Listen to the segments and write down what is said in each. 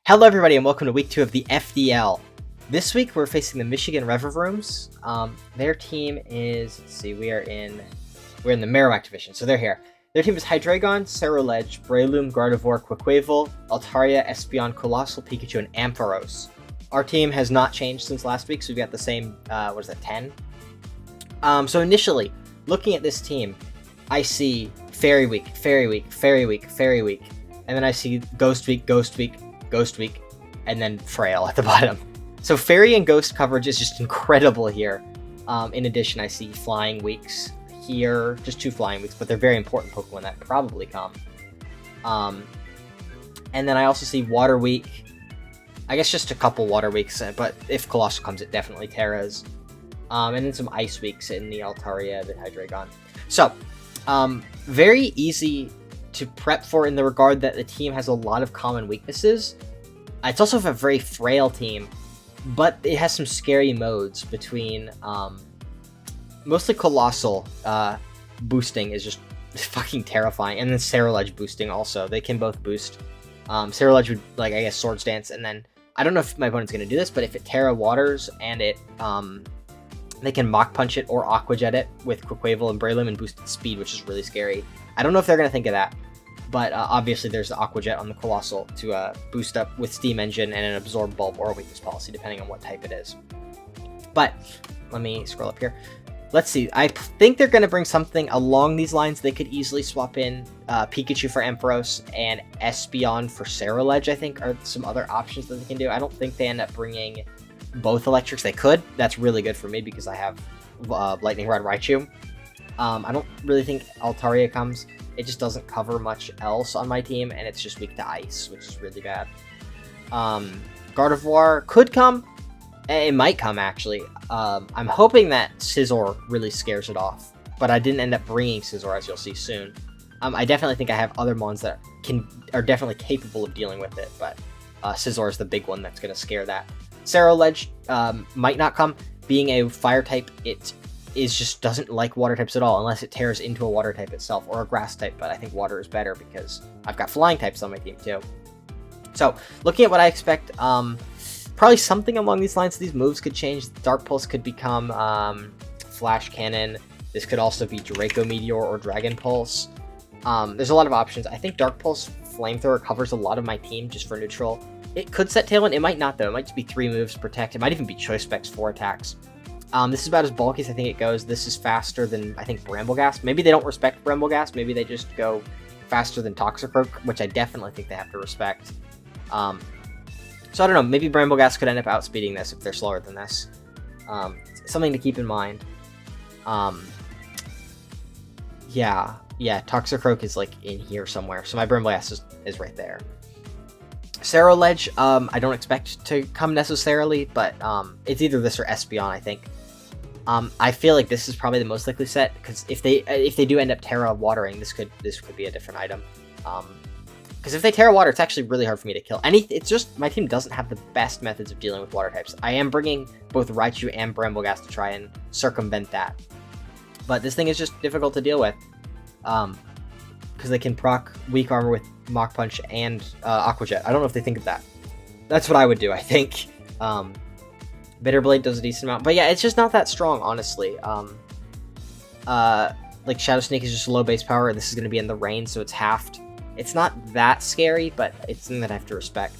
Hello everybody and welcome to week 2 of the FDL. This week we're facing the Michigan Revavrooms. Their team is, let's see, we're in the Marowak division, so they're here. Their team is Hydreigon, Scarlet, Breloom, Gardevoir, Quaquaval, Altaria, Espeon, Colossal, Pikachu, and Ampharos. Our team has not changed since last week, so we've got the same, 10? So initially, looking at this team, I see Fairy Week, Fairy Week, Fairy Week, Fairy Week, and then I see Ghost Week, Ghost Week, Ghost Week, and then Frail at the bottom. So Fairy and Ghost coverage is just incredible here. In addition, I see Flying Weeks here, just 2 Flying Weeks, but they're very important Pokemon that probably come. And then I also see Water Week. I guess just a couple Water Weeks, but if Colossal comes, it definitely Terras. And then some Ice Weeks in the Altaria, the Hydreigon. So, very easy to prep for in the regard that the team has a lot of common weaknesses. It's also a very frail team, but it has some scary modes between mostly Colossal boosting is just fucking terrifying, and then Cerulege boosting also. They can both boost. Cerulege would, I guess, Swords Dance, and then I don't know if my opponent's going to do this, but if it Terra Waters and it they can Mach Punch it or Aqua Jet it with Quaquaval and Breloom and boost its speed, which is really scary. I don't know if they're going to think of that, but obviously there's the Aqua Jet on the Colossal to boost up with Steam Engine and an Absorb Bulb or a Weakness Policy, depending on what type it is. But let me scroll up here. Let's see. I think they're going to bring something along these lines. They could easily swap in Pikachu for Ampharos and Espeon for Cerulege, I think, are some other options that they can do. I don't think they end up bringing both Electrics. They could. That's really good for me because I have Lightning Rod Raichu. I don't really think Altaria comes. It just doesn't cover much else on my team, and it's just weak to Ice, which is really bad. Gardevoir could come. It might come, actually. I'm hoping that Scizor really scares it off, but I didn't end up bringing Scizor, as you'll see soon. I definitely think I have other mons that are definitely capable of dealing with it, but Scizor is the big one that's going to scare that. Cerulege might not come. Being a fire type, it just doesn't like water types at all, unless it tears into a water type itself, or a grass type, but I think water is better because I've got flying types on my team too. So, looking at what I expect, probably something along these lines. These moves could change. Dark Pulse could become Flash Cannon. This could also be Draco Meteor or Dragon Pulse. There's a lot of options. I think Dark Pulse Flamethrower covers a lot of my team just for neutral. It could set Tailwind. It might not, though. It might just be 3 moves, Protect. It might even be Choice Specs 4 attacks. This is about as bulky as I think it goes. This is faster than, I think, Brambleghast. Maybe they don't respect Brambleghast. Maybe they just go faster than Toxicroak, which I definitely think they have to respect. So I don't know. Maybe Brambleghast could end up outspeeding this if they're slower than this. Something to keep in mind. Yeah, Toxicroak is, in here somewhere. So my Brambleghast is right there. Cerulege, I don't expect to come necessarily, but it's either this or Espeon, I think. I feel like this is probably the most likely set, because if they do end up Terra Watering, this could be a different item. Because if they Terra Water, it's actually really hard for me to kill. It's just, my team doesn't have the best methods of dealing with water types. I am bringing both Raichu and Brambleghast to try and circumvent that. But this thing is just difficult to deal with. Because they can proc Weak Armor with Mach Punch and Aqua Jet. I don't know if they think of that. That's what I would do, I think. Bitter Blade does a decent amount. But yeah, it's just not that strong, honestly. Shadow Sneak is just low base power. This is going to be in the rain, so it's halved. It's not that scary, but it's something that I have to respect.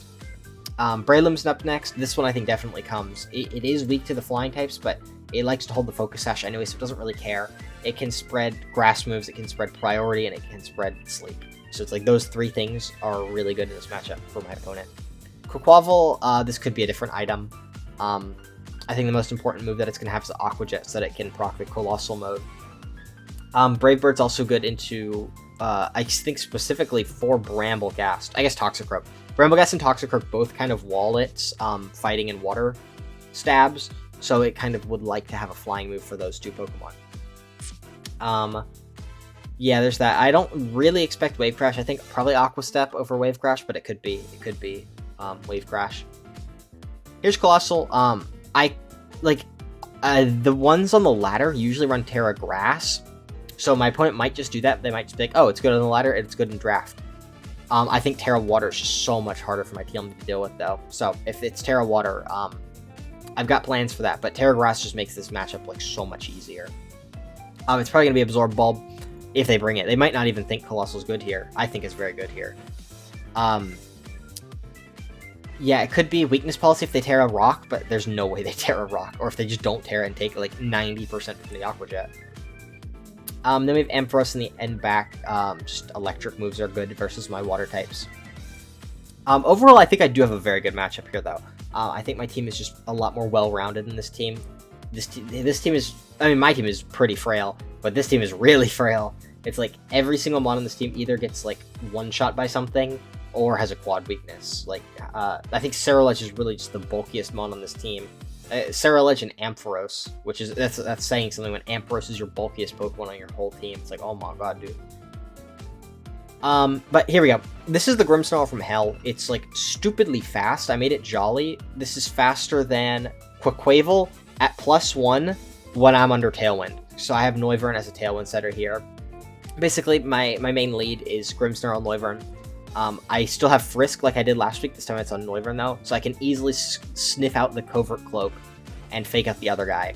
Breloom's up next. This one I think definitely comes. It is weak to the flying types, but it likes to hold the Focus Sash anyway, so it doesn't really care. It can spread grass moves, it can spread priority, and it can spread sleep. So it's those 3 things are really good in this matchup for my opponent. Quaquaval, this could be a different item. I think the most important move that it's going to have is the Aqua Jet, so that it can proc the Colossal mode. Brave Bird's also good into, I think specifically for Brambleghast. I guess Toxicroak. Brambleghast and Toxicroak both kind of wall it, fighting in water stabs, so it kind of would like to have a flying move for those 2 Pokemon. Yeah, there's that. I don't really expect Wave Crash. I think probably Aqua Step over Wave Crash, but it could be Wave Crash. Here's Colossal. The ones on the ladder usually run Terra Grass, so my opponent might just do that. They might just be like, oh, it's good on the ladder, and it's good in draft. I think Terra Water is just so much harder for my team to deal with, though. So if it's Terra Water, I've got plans for that. But Terra Grass just makes this matchup like so much easier. It's probably gonna be Absorb Bulb if they bring it. They might not even think Colossal's good here. I think it's very good here. Yeah, it could be Weakness Policy if they Terra Rock, but there's no way they Terra Rock, or if they just don't Terra and take like 90% from the Aqua Jet. Then we have Ampharos in the end back. Just electric moves are good versus my water types. Overall, I think I do have a very good matchup here, though. I think my team is just a lot more well-rounded than this team. This team is, I mean, my team is pretty frail, but this team is really frail. It's like every single mon on this team either gets like one-shot by something or has a quad weakness. Like, I think Cerulege is really just the bulkiest mon on this team. Cerulege and Ampharos, which is, that's saying something when Ampharos is your bulkiest Pokemon on your whole team. It's like, oh my god, dude. But here we go. This is the Grimmsnarl from Hell. It's like stupidly fast. I made it jolly. This is faster than Quaquaval at +1 when I'm under Tailwind. So I have Noivern as a Tailwind setter here. Basically, my main lead is Grimmsnarl and Noivern. I still have Frisk like I did last week. This time it's on Noivern, though. So I can easily sniff out the Covert Cloak and fake out the other guy.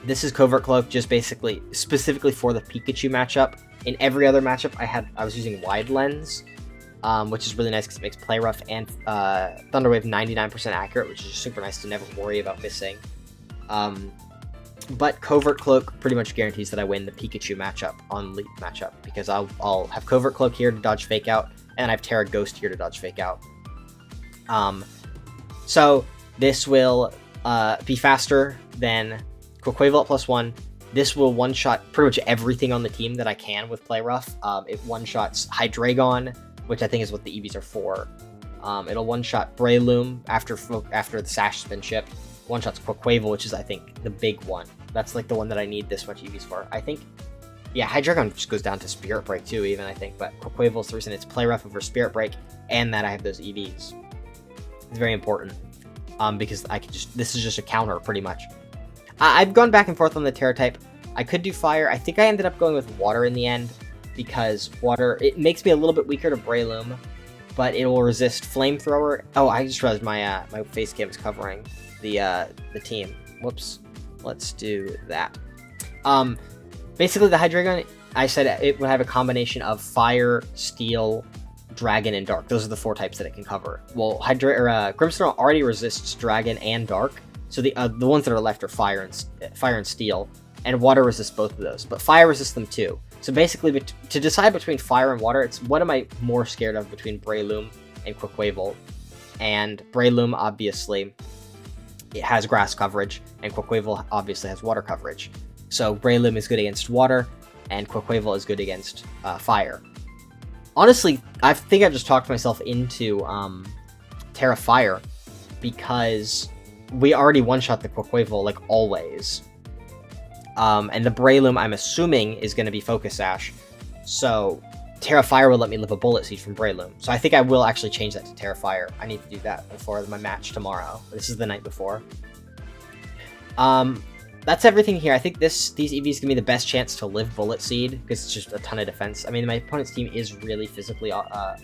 This is Covert Cloak just basically specifically for the Pikachu matchup. In every other matchup, I was using Wide Lens, which is really nice because it makes Play Rough and Thunder Wave 99% accurate, which is just super nice to never worry about missing. But Covert Cloak pretty much guarantees that I win the Pikachu matchup on Leap matchup, because I'll have Covert Cloak here to dodge Fake Out, and I have Terra Ghost here to dodge Fake Out. So this will be faster than Quaquaval at +1. This will one-shot pretty much everything on the team that I can with Play Rough. It one-shots Hydreigon, which I think is what the EVs are for. It'll one-shot Breloom after the Sash has been shipped. One-shots Quaquaval, which is, I think, the big one. That's, like, the one that I need this much EVs for. I think, yeah, Hydreigon just goes down to Spirit Break, too, even, I think. But Quaquaval's the reason it's Play Rough over Spirit Break, and that I have those EVs. It's very important, because this is just a counter, pretty much. I've gone back and forth on the Terra type. I could do Fire. I think I ended up going with Water in the end, because Water, it makes me a little bit weaker to Breloom, but it will resist Flamethrower. Oh, I just realized my face cam is covering the team. Whoops. Let's do that. Basically, the Hydreigon, I said it would have a combination of Fire, Steel, Dragon, and Dark. Those are the 4 types that it can cover. Well, Grimmsnarl already resists Dragon and Dark, so the ones that are left are Fire and Steel, and Water resists both of those, but Fire resists them too. So basically, to decide between Fire and Water, it's what am I more scared of between Breloom and Quaquaval. And Breloom, obviously, it has Grass coverage, and Quaquaval obviously has Water coverage. So Breloom is good against Water, and Quaquaval is good against Fire. Honestly, I think I've just talked myself into Terra Fire, because we already one-shot the Quaquaval, like, always. And the Breloom, I'm assuming, is going to be Focus Sash. So Terra Fire will let me live a Bullet Seed from Breloom. So I think I will actually change that to Terra Fire. I need to do that before my match tomorrow. This is the night before. That's everything here. I think these EVs give me the best chance to live Bullet Seed, because it's just a ton of defense. I mean, my opponent's team is really physically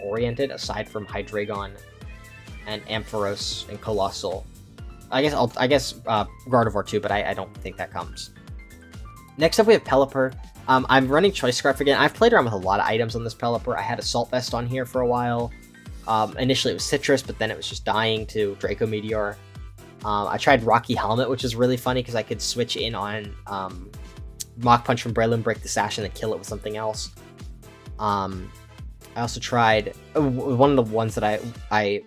oriented, aside from Hydreigon and Ampharos and Colossal. I guess Gardevoir too, but I don't think that comes. Next up, we have Pelipper. I'm running Choice Scarf again. I've played around with a lot of items on this Pelipper. I had Assault Vest on here for a while. Initially, it was Citrus, but then it was just dying to Draco Meteor. I tried Rocky Helmet, which is really funny because I could switch in on Mach Punch from Breloom, break the Sash, and then kill it with something else. I also tried one of the ones that I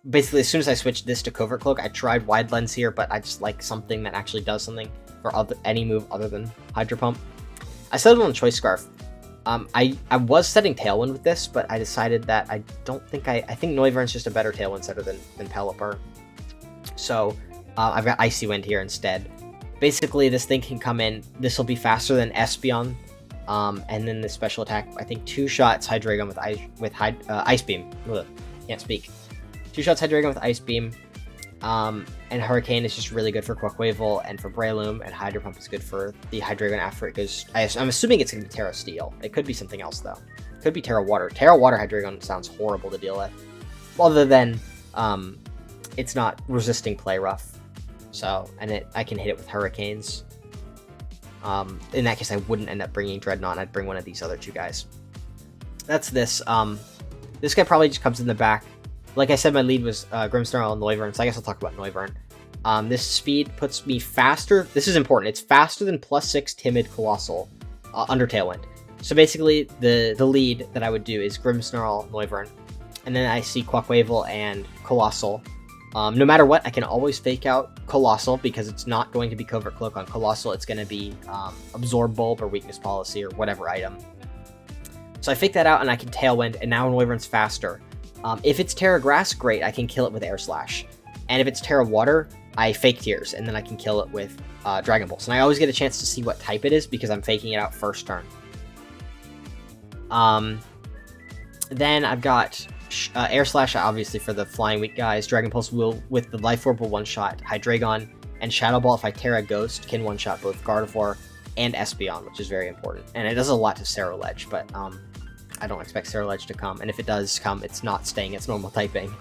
basically, as soon as I switched this to Covert Cloak, I tried Wide Lens here, but I just like something that actually does something for any move other than Hydro Pump. I settled on Choice Scarf. I was setting Tailwind with this, but I decided that I think Noivern's just a better Tailwind setter than Pelipper. So I've got Icy Wind here instead. Basically, this thing can come in. This will be faster than Espeon. And then the special attack, I think 2 shots Hydreigon with Ice Beam. Ugh, can't speak. 2 shots Hydreigon with Ice Beam. And Hurricane is just really good for Quaquaval and for Breloom, and Hydro Pump is good for the Hydreigon after it goes. I'm assuming it's going to be Terra Steel. It could be something else, though. Could be Terra Water. Terra Water Hydreigon sounds horrible to deal with. Other than, it's not resisting Play Rough. So, and I can hit it with Hurricanes. In that case, I wouldn't end up bringing Dreadnought. I'd bring one of these other two guys. That's this. This guy probably just comes in the back. Like I said, my lead was Grimmsnarl and Noivern, so I guess I'll talk about Noivern. This speed puts me faster. This is important. It's faster than +6 Timid Colossal under Tailwind. So basically, the lead that I would do is Grimmsnarl, Noivern, and then I see Quackwavel and Colossal. No matter what, I can always fake out Colossal because it's not going to be Covert Cloak on Colossal. It's going to be Absorb Bulb or Weakness Policy or whatever item. So I fake that out and I can Tailwind, and now Noivern's faster. If it's Terra Grass, great, I can kill it with Air Slash. And if it's Terra Water, I fake Tears, and then I can kill it with Dragon Pulse. And I always get a chance to see what type it is because I'm faking it out first turn. Then I've got Air Slash, obviously, for the Flying Weak guys. Dragon Pulse will, with the Life Orb, will one-shot Hydreigon. And Shadow Ball, if I Terra Ghost, can one-shot both Gardevoir and Espeon, which is very important. And it does a lot to Ceruledge, but I don't expect Ceruledge to come. And if it does come, it's not staying its normal typing.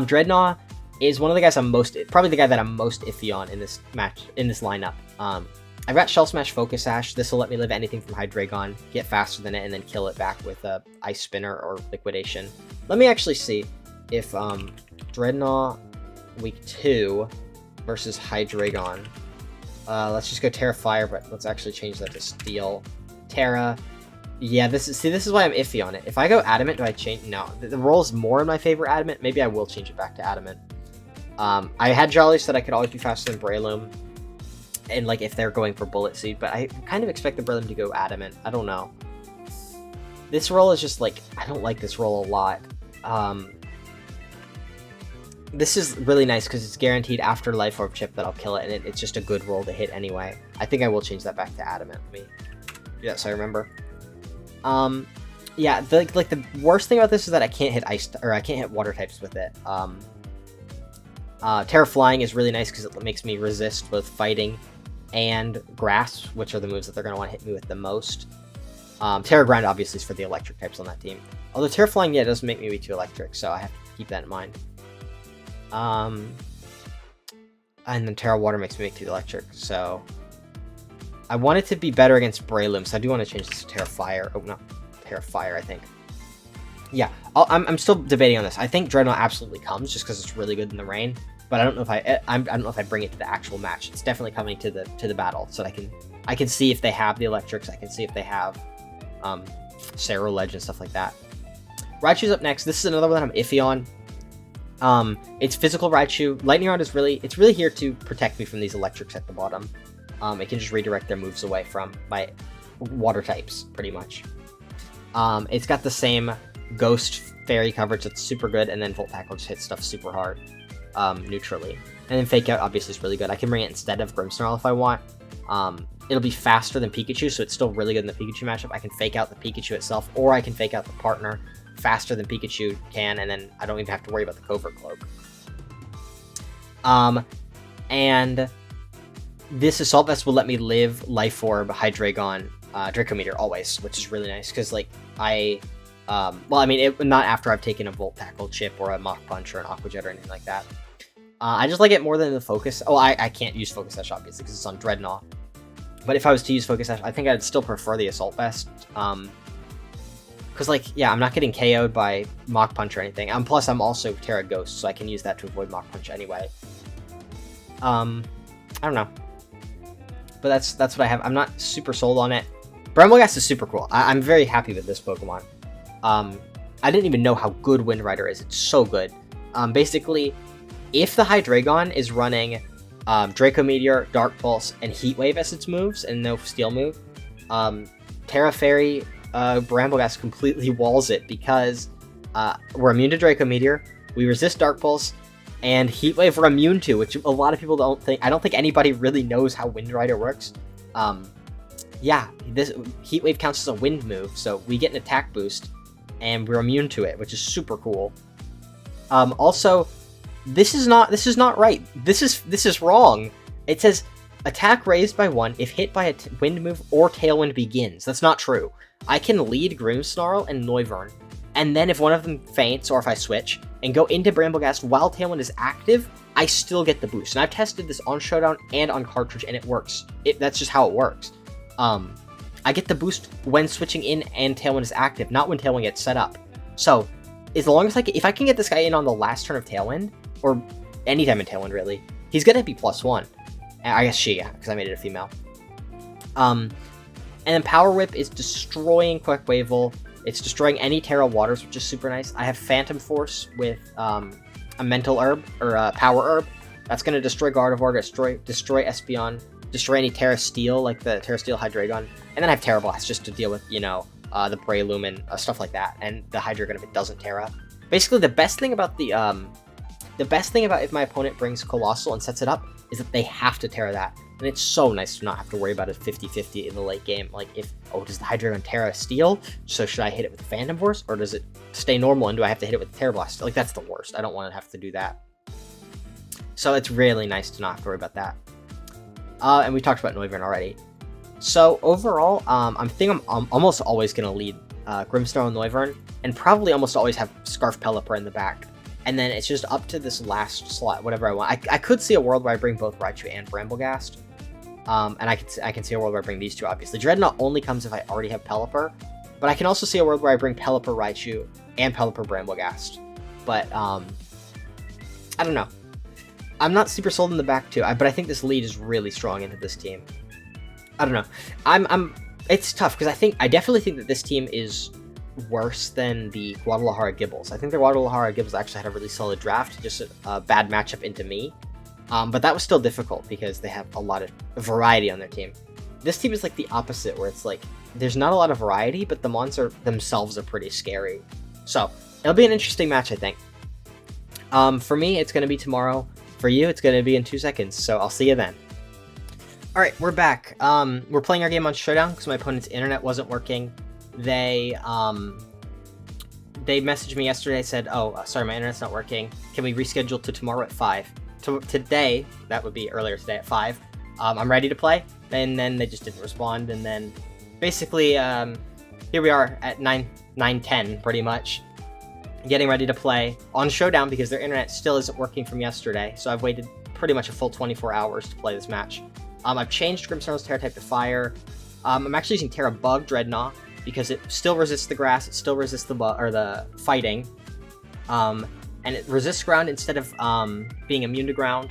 Dreadnought is one of the guys probably the guy that I'm most iffy on in this match, in this lineup. I've got Shell Smash, Focus Sash. This will let me live anything from Hydreigon, get faster than it, and then kill it back with a Ice Spinner or Liquidation. Let me actually see if Dreadnought Week 2 versus Hydreigon. Let's just go Terra Fire, but let's actually change that to Steel. Terra. Yeah, this is why I'm iffy on it. If I go Adamant, do I change? No, the roll is more in my favor Adamant. Maybe I will change it back to Adamant. I had Jolly so that I could always be faster than Breloom. And, like, if they're going for Bullet Seed, but I kind of expect the Breloom to go Adamant. I don't know. This roll is just, like, I don't like this roll a lot. This is really nice because it's guaranteed after Life Orb Chip that I'll kill it, and it's just a good roll to hit anyway. I think I will change that back to Adamant. Let me... Yeah, so I remember. Yeah, the worst thing about this is that I can't hit I can't hit water types with it. Terra Flying is really nice because it makes me resist both Fighting and Grass, which are the moves that they're going to want to hit me with the most. Terra Ground obviously is for the electric types on that team. Although Terra Flying, yeah, doesn't make me weak to electric, so I have to keep that in mind. And then Terra Water makes me weak to the electric, so... I want it to be better against Breloom, so I do want to change this to Terra Fire. Oh, not Terra Fire, I think. Yeah, I'm still debating on this. I think Dreadnought absolutely comes just because it's really good in the rain, but I don't know if I don't know if I bring it to the actual match. It's definitely coming to the battle, so that I can see if they have the electrics. I can see if they have Ceruledge and stuff like that. Raichu's up next. This is another one that I'm iffy on. It's physical Raichu. Lightning Rod is really here to protect me from these electrics at the bottom. It can just redirect their moves away from my water types, pretty much. It's got the same Ghost Fairy coverage that's super good, and then Volt Tackle just hits stuff super hard, neutrally. And then Fake Out obviously is really good. I can bring it instead of Grimmsnarl if I want. It'll be faster than Pikachu, so it's still really good in the Pikachu matchup. I can Fake Out the Pikachu itself, or I can Fake Out the partner faster than Pikachu can, and then I don't even have to worry about the Covert Cloak. And... this Assault Vest will let me live Life Orb, Hydreigon, Draco Meteor always, which is really nice, because, like, well, I mean, not after I've taken a Volt Tackle chip or a Mach Punch or an Aqua Jet or anything like that. I just like it more than the Focus. Oh, I can't use Focus Sash, obviously, because it's on Dreadnought. But if I was to use Focus Sash, I think I'd still prefer the Assault Vest. Because, like, yeah, I'm not getting KO'd by Mach Punch or anything. Plus, I'm also Terra Ghost, so I can use that to avoid Mach Punch anyway. I don't know. But that's what I have. I'm not super sold on it. Brambleghast is super cool. I'm very happy with this Pokemon. I didn't even know how good Wind Rider is. It's so good. Basically, if the Hydreigon is running Draco Meteor, Dark Pulse, and Heat Wave as its moves, and no Steel move, Terra Fairy Brambleghast completely walls it because we're immune to Draco Meteor, we resist Dark Pulse, and Heat Wave we're immune to, which a lot of people don't think. I don't think anybody really knows how Wind Rider works. Yeah, this Heat Wave counts as a wind move, so we get an attack boost, and we're immune to it, which is super cool. Also, this is not right. This is wrong. It says attack raised by 1 if hit by a wind move or Tailwind begins. That's not true. I can lead Grimmsnarl and Noivern, and then if one of them faints, or if I switch, and go into Bramblegast while Tailwind is active, I still get the boost. And I've tested this on Showdown and on Cartridge, and it works. That's just how it works. I get the boost when switching in and Tailwind is active, not when Tailwind gets set up. So, as long as if I can get this guy in on the last turn of Tailwind, or anytime in Tailwind really, he's gonna be +1. I guess she, because I made it a female. And then Power Whip is destroying Quick Wavel. It's destroying any Terra Waters, which is super nice. I have Phantom Force with a Mental Herb, or a Power Herb. That's going to destroy Gardevoir, destroy Espeon, destroy any Terra Steel, like the Terra Steel Hydreigon. And then I have Terra Blast just to deal with, the Breloom, stuff like that. And the Hydreigon if it doesn't Terra. Basically, the best thing about if my opponent brings Colossal and sets it up is that they have to Terra that. And it's so nice to not have to worry about a 50-50 in the late game. Like, does the Hydreigon Terra Steel? So should I hit it with the Phantom Force? Or does it stay normal and do I have to hit it with the Terra Blast? Like, that's the worst. I don't want to have to do that. So it's really nice to not have to worry about that. And we talked about Noivern already. So overall, I'm almost always going to lead Grimmsnarl and Noivern, and probably almost always have Scarf Pelipper in the back. And then it's just up to this last slot, whatever I want. I could see a world where I bring both Raichu and Bramblegast. And I can see a world where I bring these two, obviously. Dreadnought only comes if I already have Pelipper. But I can also see a world where I bring Pelipper Raichu and Pelipper Bramblegast. But, I don't know. I'm not super sold in the back, too. But I think this lead is really strong into this team. I don't know. It's tough, because I definitely think that this team is worse than the Guadalajara Gibbles. I think the Guadalajara Gibbles actually had a really solid draft, just a bad matchup into me. But that was still difficult because they have a lot of variety on their team. This team is like the opposite, where it's like there's not a lot of variety, but the monsters themselves are pretty scary. So it'll be an interesting match, I think. For me, it's going to be tomorrow. For you, it's going to be in 2 seconds. So I'll see you then. All right, we're back. We're playing our game on Showdown because my opponent's internet wasn't working. They messaged me yesterday, said, "Oh, sorry, my internet's not working. Can we reschedule to tomorrow at 5?" Today, that would be earlier today at 5. I'm ready to play, and then they just didn't respond. And then basically, here we are at 9:10, pretty much, getting ready to play on Showdown because their internet still isn't working from yesterday. So I've waited pretty much a full 24 hours to play this match. I've changed Grimmsnarl's Terra type to Fire. I'm actually using Terra Bug Dreadnought because it still resists the grass, it still resists the fighting, and it resists ground instead of being immune to ground.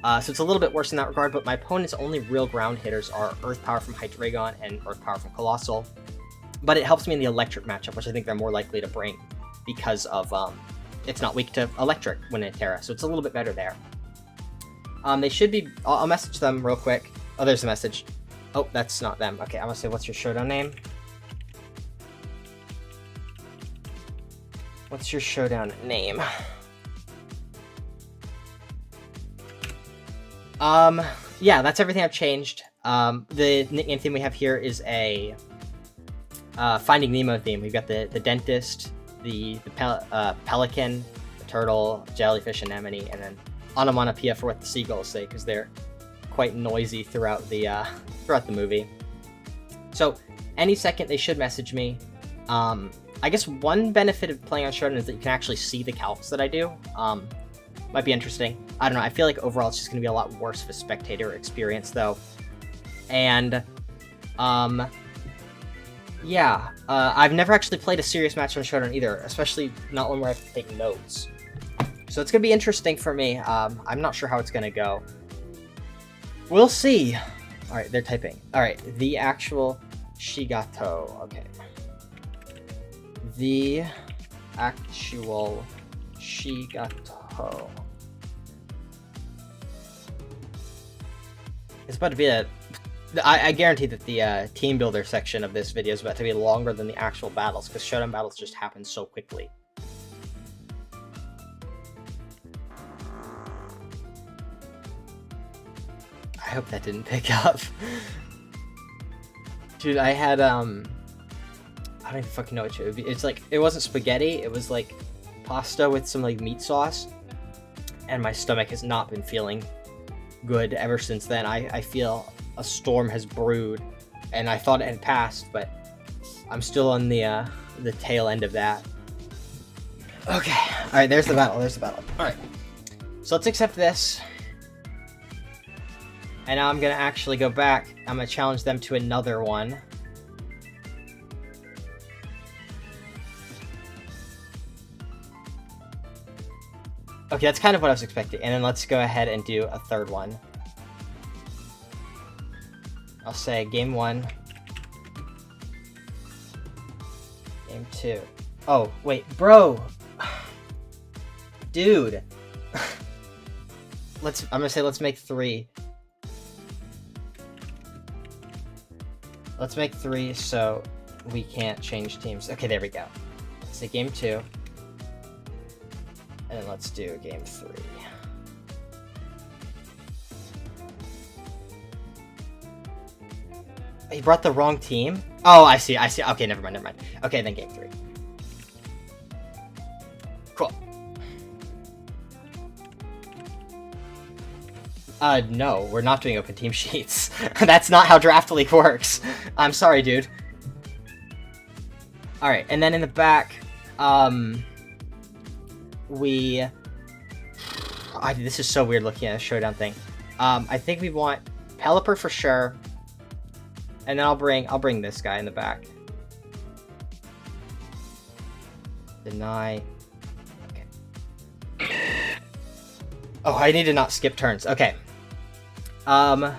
So it's a little bit worse in that regard, but my opponent's only real ground hitters are Earth Power from Hydreigon and Earth Power from Colossal. But it helps me in the electric matchup, which I think they're more likely to bring because of it's not weak to electric when it Terra, so it's a little bit better there. They should be. I'll message them real quick. Oh, there's a message. Oh, that's not them. Okay, I'm gonna say, what's your Showdown name? What's your Showdown name? Yeah, that's everything I've changed. The nickname theme we have here is a Finding Nemo theme. We've got the dentist, the pelican, the turtle, jellyfish, anemone, and then onomatopoeia for what the seagulls say, because they're quite noisy throughout the movie. So any second they should message me. I guess one benefit of playing on Showdown is that you can actually see the calcs that I do. Might be interesting. I don't know. I feel like overall it's just going to be a lot worse of a spectator experience, though. And yeah, I've never actually played a serious match on Showdown either, especially not one where I have to take notes. So it's going to be interesting for me. I'm not sure how it's going to go. We'll see. All right, they're typing. All right, the actual Shigato. Okay. The actual Shigato. It's about to be I guarantee that the team builder section of this video is about to be longer than the actual battles, because Showdown battles just happen so quickly. I hope that didn't pick up. Dude, I had, I don't even fucking know what it would be. It's like, it wasn't spaghetti, it was like pasta with some like meat sauce. And my stomach has not been feeling good ever since then. I feel a storm has brewed, and I thought it had passed, but I'm still on the tail end of that. Okay. All right. There's the battle. There's the battle. All right. So let's accept this. And now I'm gonna actually go back. I'm gonna challenge them to another one. Okay, that's kind of what I was expecting. And then let's go ahead and do a third one. I'll say game 1. Game 2. Oh, wait, bro. Dude. I'm gonna say let's make 3. Let's make 3 so we can't change teams. Okay, there we go. Let's say game 2. And then let's do game 3. He brought the wrong team? Oh, I see. Okay, never mind. Okay, then game 3. Cool. No, we're not doing open team sheets. That's not how Draft League works. I'm sorry, dude. Alright, and then in the back, this is so weird looking at a showdown thing. I think we want Pelipper for sure. And then I'll bring this guy in the back. Deny. Okay. Oh, I need to not skip turns. Okay. I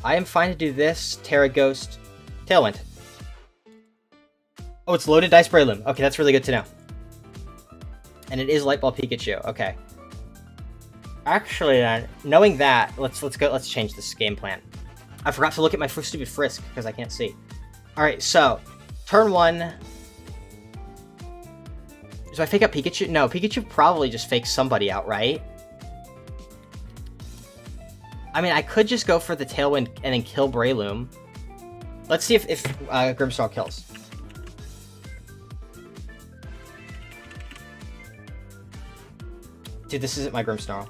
am fine to do this. Terra Ghost. Tailwind. Oh, it's loaded Dice Breloom. Okay, that's really good to know. And it is Light Ball Pikachu. Okay. Actually, then, knowing that, let's change this game plan. I forgot to look at my stupid Frisk because I can't see. All right, so turn 1. Do I fake up Pikachu? No, Pikachu probably just fakes somebody out, right? I mean, I could just go for the Tailwind and then kill Breloom. Let's see if Grimmsnarl kills. Dude, this isn't my Grimmsnarl.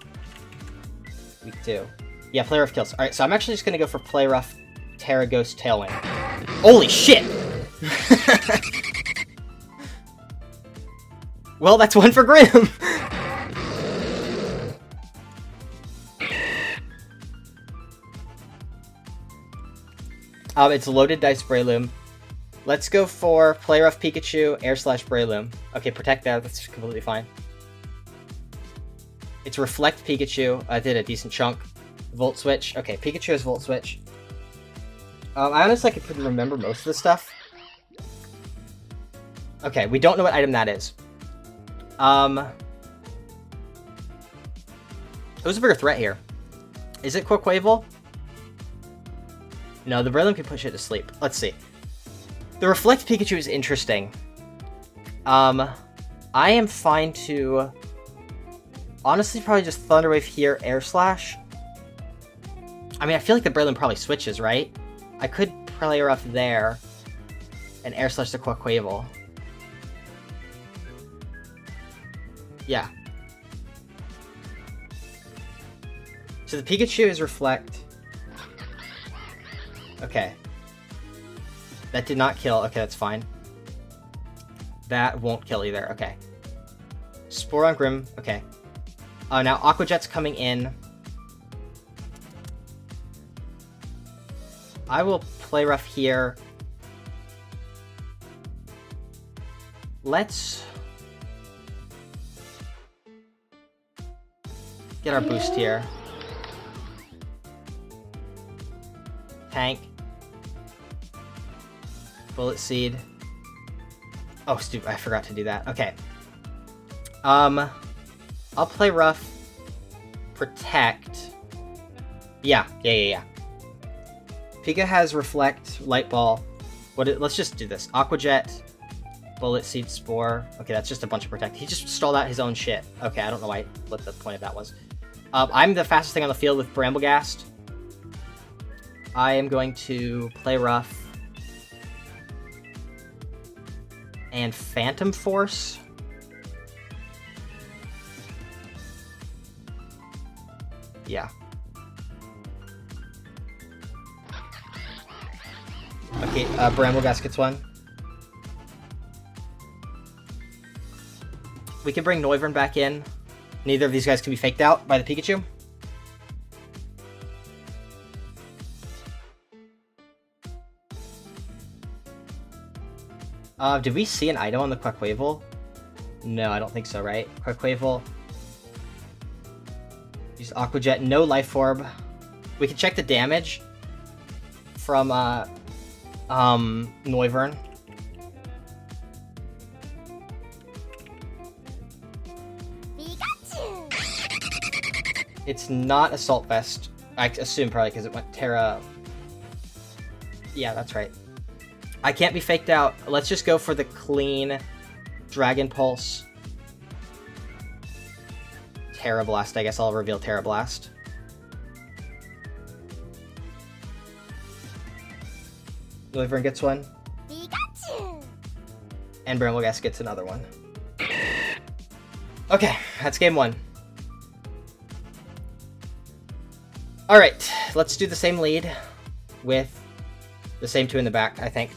Week 2. Yeah, Play Rough kills. Alright, so I'm actually just gonna go for Play Rough, Terra Ghost, Tailwind. Holy shit! Well, that's 1 for Grim! It's loaded Dice Breloom. Let's go for Play Rough Pikachu, Air Slash Breloom. Okay, protect that, that's completely fine. It's Reflect Pikachu. I did a decent chunk. Volt Switch. Okay, Pikachu has Volt Switch. I honestly could remember most of the stuff. Okay, we don't know what item that is. Who's a bigger threat here? Is it Quaquaval? No, the Breloom can push it to sleep. Let's see. The Reflect Pikachu is interesting. I am fine to... honestly, probably just Thunder Wave here, Air Slash. I mean, I feel like the Breloom probably switches, right? I could Play Rough there and Air Slash the Quaquaval. Yeah. So the Pikachu is Reflect. Okay. That did not kill. Okay, that's fine. That won't kill either. Okay. Spore on Grim. Okay. Now Aqua Jet's coming in. I will Play Rough here. Let's get our boost here. Tank. Bullet Seed. Oh, stupid. I forgot to do that. Okay. I'll Play Rough. Protect. Yeah. Pika has Reflect, Light Ball. Let's just do this. Aqua Jet, Bullet Seed, Spore. Okay, that's just a bunch of Protect. He just stalled out his own shit. Okay, I don't know what the point of that was. I'm the fastest thing on the field with Bramblegast. I am going to Play Rough. And Phantom Force. Yeah. Okay, Bramblegast gets 1. we can bring Noivern back in. Neither of these guys can be faked out by the Pikachu. Did we see an item on the Quaquaval? No, I don't think so, right? Quaquaval. Use Aqua Jet, no Life Orb. We can check the damage from Noivern. It's not Assault Vest. I assume probably because it went Terra. Yeah, that's right. I can't be faked out. Let's just go for the clean Dragon Pulse. Terra Blast. I guess I'll reveal Terra Blast. Noivern gets one. And Bramblegast gets another one. Okay, that's game one. Alright, let's do the same lead with the same two in the back, I think.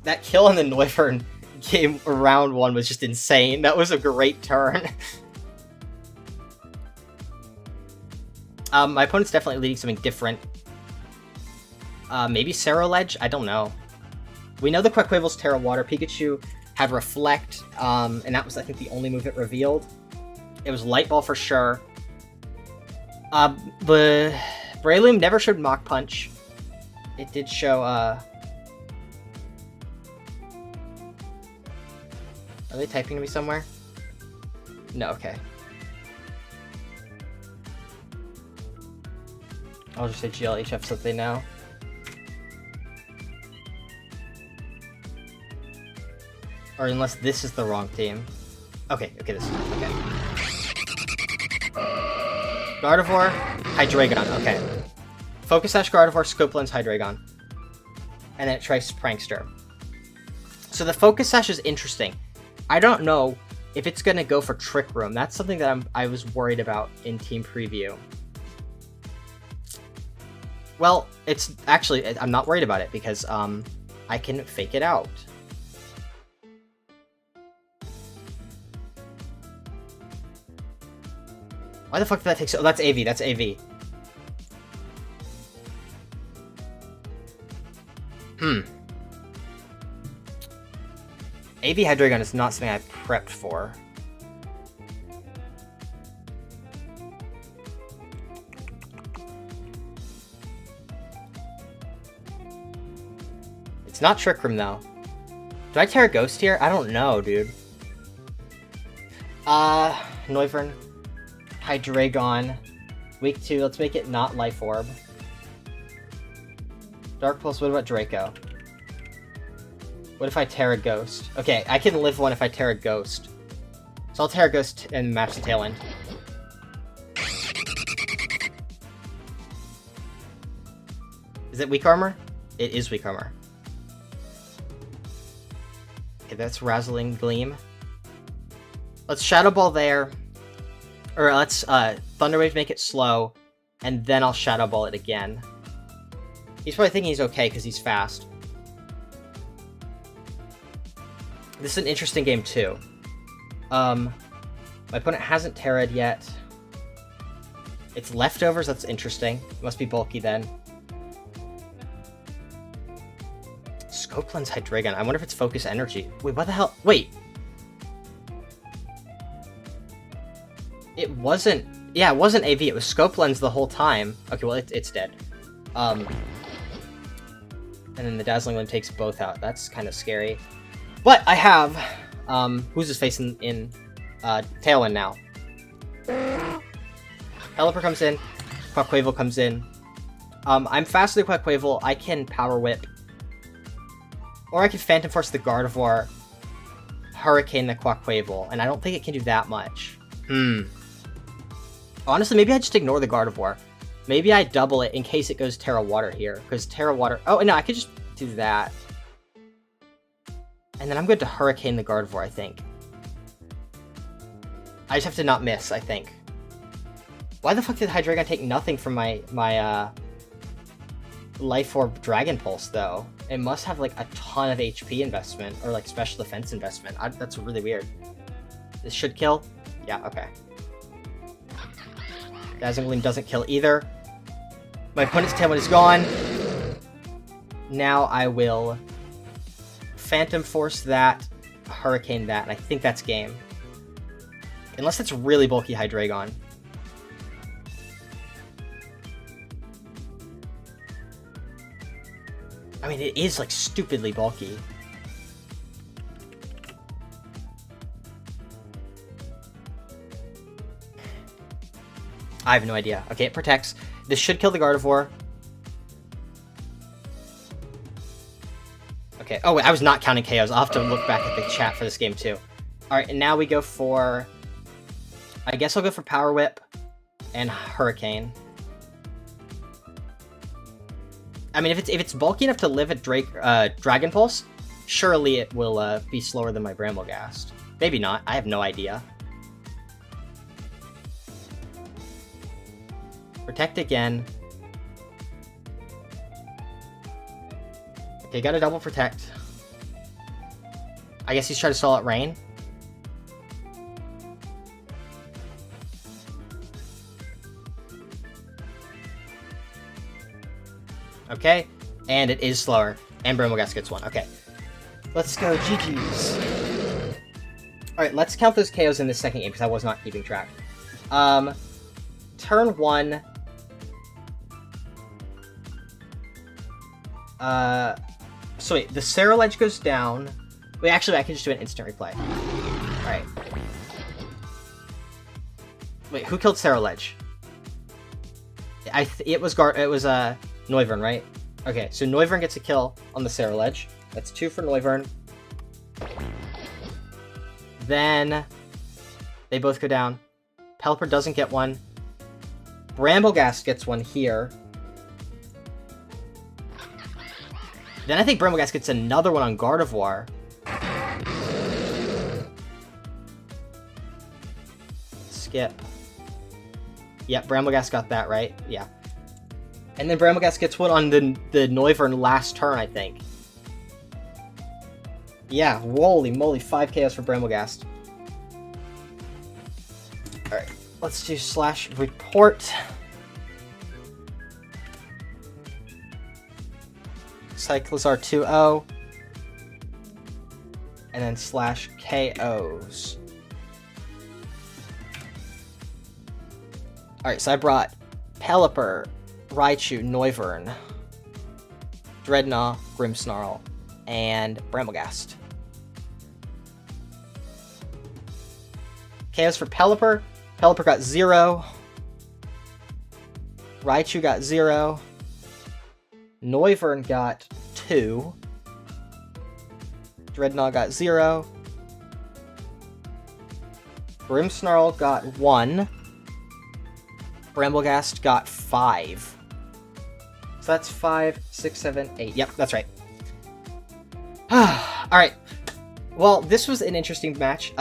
That kill on the Noivern game round one was just insane. That was a great turn. My opponent's definitely leading something different. Maybe Cerro Ledge? I don't know. We know the Quaquaval's Terra Water. Pikachu had Reflect, and that was, I think, the only move it revealed. It was Light Ball for sure. But Breloom never showed Mach Punch. It did show, Are they typing to me somewhere? No, okay. I'll just say GLHF so that they know. Or unless this is the wrong team. Okay, this is okay. Gardevoir, Hydreigon, okay. Focus Sash, Gardevoir, Scope Lens, Hydreigon. And then it tries Prankster. So the Focus Sash is interesting. I don't know if it's going to go for Trick Room. That's something that I was worried about in Team Preview. Well, it's actually, I'm not worried about it because I can fake it out. Why the fuck did that take so... Oh, that's AV, that's AV. AV Hydreigon is not something I prepped for. It's not Trick Room, though. Do I Terra Ghost here? I don't know, dude. Noivern. Hydreigon. Week 2, let's make it not Life Orb. Dark Pulse, what about Draco? What if I Terra Ghost? Okay, I can live one if I Terra Ghost. So I'll Terra Ghost and match the tail end. Is it Weak Armor? It is Weak Armor. Okay, that's Razzling Gleam. Let's Shadow Ball there. Or let's Thunder Wave, make it slow, and then I'll Shadow Ball it again. He's probably thinking he's okay because he's fast. This is an interesting game too. My opponent hasn't Terra'd yet. It's Leftovers, that's interesting. It must be bulky then. Scope Lens Hydreigon. I wonder if it's Focus Energy. Wait, what the hell? Wait. It wasn't... Yeah, it wasn't AV. It was Scope Lens the whole time. Okay, well, it's dead. And then the Dazzling Gleam takes both out. That's kind of scary. But I have... who's his face in Tailwind now? Pelipper comes in. Quaquaval comes in. I'm faster than Quaquaval. I can Power Whip. Or I can Phantom Force the Gardevoir. Hurricane the Quaquaval. And I don't think it can do that much. Honestly, maybe I just ignore the Gardevoir. Maybe I double it in case it goes Terra Water here. Because Terra Water... Oh, no, I could just do that. And then I'm good to Hurricane the Gardevoir, I think. I just have to not miss, I think. Why the fuck did Hydreigon take nothing from my Life Orb Dragon Pulse, though? It must have, like, a ton of HP investment, or, like, special defense investment. That's really weird. This should kill. Yeah, okay. Dazzling Gleam doesn't kill either. My opponent's Tailwind is gone. Now I will Phantom Force that, Hurricane that, and I think that's game. Unless it's really bulky Hydreigon. I mean, it is, like, stupidly bulky. I have no idea. Okay, it protects. This should kill the Gardevoir. Okay. Oh, wait, I was not counting KOs. I'll have to look back at the chat for this game, too. Alright, and now we go for... I guess I'll go for Power Whip and Hurricane. I mean, if it's bulky enough to live at Dragon Pulse, surely it will be slower than my Bramblegast. Maybe not. I have no idea. Protect again. Okay, got a double protect. I guess he's trying to stall out Rain. Okay, and it is slower. And Bramblegast gets one. Okay. Let's go GG's. Alright, let's count those KOs in this second game, because I was not keeping track. Turn 1... so wait, the Cerulege goes down. Wait, actually, I can just do an instant replay. Alright. Wait, who killed Cerulege? It was Noivern, right? Okay, so Noivern gets a kill on the Cerulege. That's 2 for Noivern. Then they both go down. Pelipper doesn't get one. Bramblegast gets one here. Then I think Bramblegast gets another one on Gardevoir. Skip. Yep, Bramblegast got that, right? Yeah. And then Bramblegast gets one on the Noivern last turn, I think. Yeah, holy moly, 5 KOs for Bramblegast. Alright, let's do /report. Cyclizar 2-0. And then /KOs. Alright, so I brought Pelipper, Raichu, Noivern, Dreadnought, Grimmsnarl, and Bramblegast. KOs for Pelipper. Pelipper got 0. Raichu got 0. Noivern got 2. Dreadnought got 0. Grimmsnarl got 1. Bramblegast got 5. So that's 5, 6, 7, 8. Yep, that's right. Alright. Well, this was an interesting match.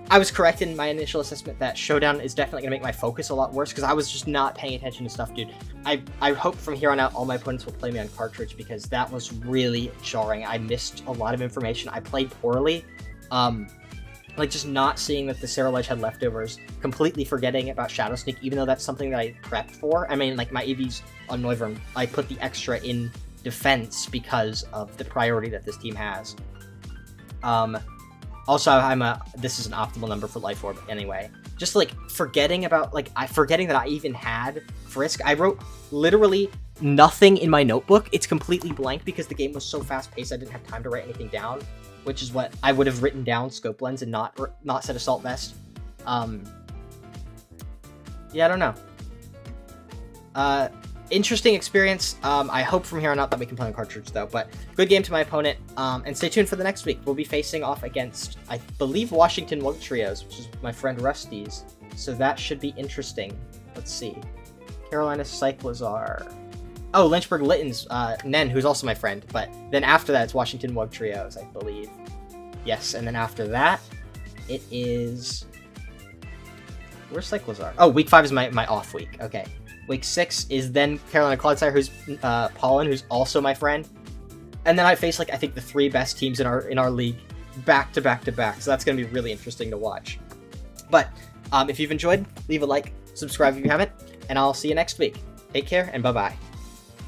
I was correct in my initial assessment that Showdown is definitely going to make my focus a lot worse, because I was just not paying attention to stuff, dude. I hope from here on out all my opponents will play me on cartridge, because that was really jarring. I missed a lot of information. I played poorly. Like, just not seeing that the Cerulege had leftovers, completely forgetting about Shadow Sneak, even though that's something that I prepped for. I mean, like, my EVs on Noivern, I put the extra in defense because of the priority that this team has. Also, this is an optimal number for Life Orb anyway. Just, like, forgetting about, like, forgetting that I even had Frisk. I wrote literally nothing in my notebook. It's completely blank because the game was so fast-paced I didn't have time to write anything down, which is what I would have written down Scope Lens and not said Assault Vest. Yeah, I don't know. Interesting experience. I hope from here on out that we can play on cartridge, though. But good game to my opponent. And stay tuned for the next week. We'll be facing off against, I believe, Washington Wugtrios, which is my friend Rusty's. So that should be interesting. Let's see. Carolina Cyclizar. Oh, Lynchburg Litten's Nen, who's also my friend. But then after that, it's Washington Wugtrios, I believe. Yes, and then after that, it is... Where's Cyclizar? Oh, week 5 is my off week. Okay. Week 6 is then Carolina Clodsire, who's Pollen, who's also my friend. And then I face, like, I think the 3 best teams in our league. back to back to back. So that's going to be really interesting to watch. But if you've enjoyed, leave a like, subscribe if you haven't, and I'll see you next week. Take care, and bye-bye.